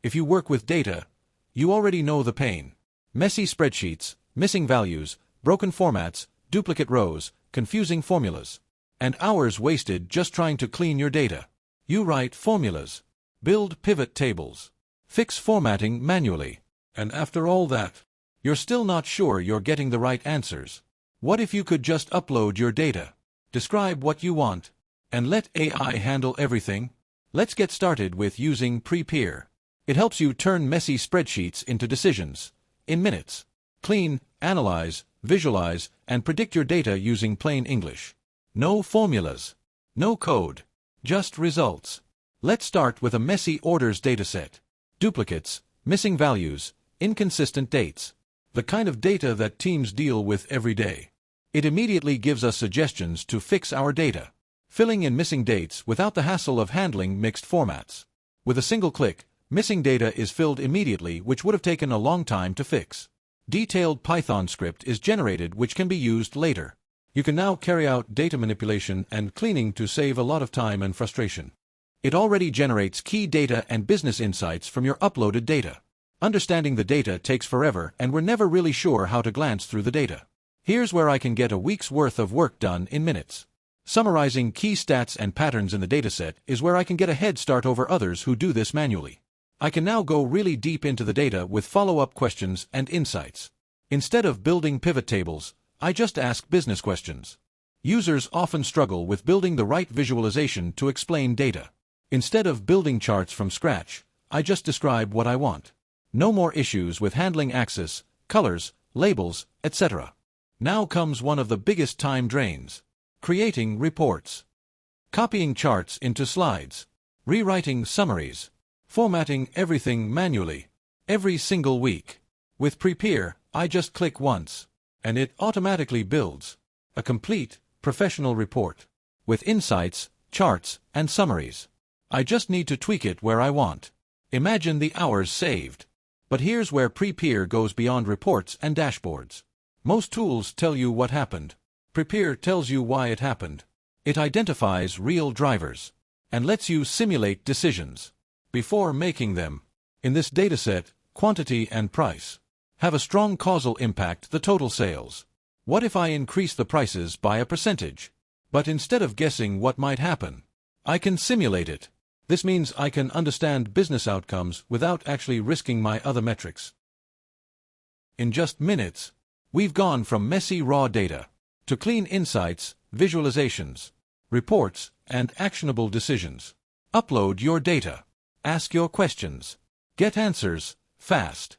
If you work with data, you already know the pain. Messy spreadsheets, missing values, broken formats, duplicate rows, confusing formulas, and hours wasted just trying to clean your data. You write formulas, build pivot tables, fix formatting manually, and after all that, you're still not sure you're getting the right answers. What if you could just upload your data, describe what you want, and let AI handle everything? Let's get started with using Prepare. It helps you turn messy spreadsheets into decisions in minutes. Clean, analyze, visualize, and predict your data using plain English. No formulas, no code, just results. Let's start with a messy orders dataset. Duplicates, missing values, inconsistent dates. The kind of data that teams deal with every day. It immediately gives us suggestions to fix our data, filling in missing dates without the hassle of handling mixed formats. With a single click, missing data is filled immediately, which would have taken a long time to fix. Detailed Python script is generated which can be used later. You can now carry out data manipulation and cleaning to save a lot of time and frustration. It already generates key data and business insights from your uploaded data. Understanding the data takes forever and we're never really sure how to glance through the data. Here's where I can get a week's worth of work done in minutes. Summarizing key stats and patterns in the dataset is where I can get a head start over others who do this manually. I can now go really deep into the data with follow-up questions and insights. Instead of building pivot tables, I just ask business questions. Users often struggle with building the right visualization to explain data. Instead of building charts from scratch, I just describe what I want. No more issues with handling axes, colors, labels, etc. Now comes one of the biggest time drains. Creating reports. Copying charts into slides. Rewriting summaries. Formatting everything manually. Every single week. With Prepare, I just click once, and it automatically builds a complete, professional report with insights, charts, and summaries. I just need to tweak it where I want. Imagine the hours saved. But here's where Prepare goes beyond reports and dashboards. Most tools tell you what happened. Prepare tells you why it happened. It identifies real drivers and lets you simulate decisions before making them. In this dataset, quantity and price have a strong causal impact the total sales. What if I increase the prices by a percentage? But instead of guessing what might happen, I can simulate it. This means I can understand business outcomes without actually risking my other metrics. In just minutes, we've gone from messy raw data to clean insights, visualizations, reports, and actionable decisions. Upload your data. Ask your questions. Get answers fast.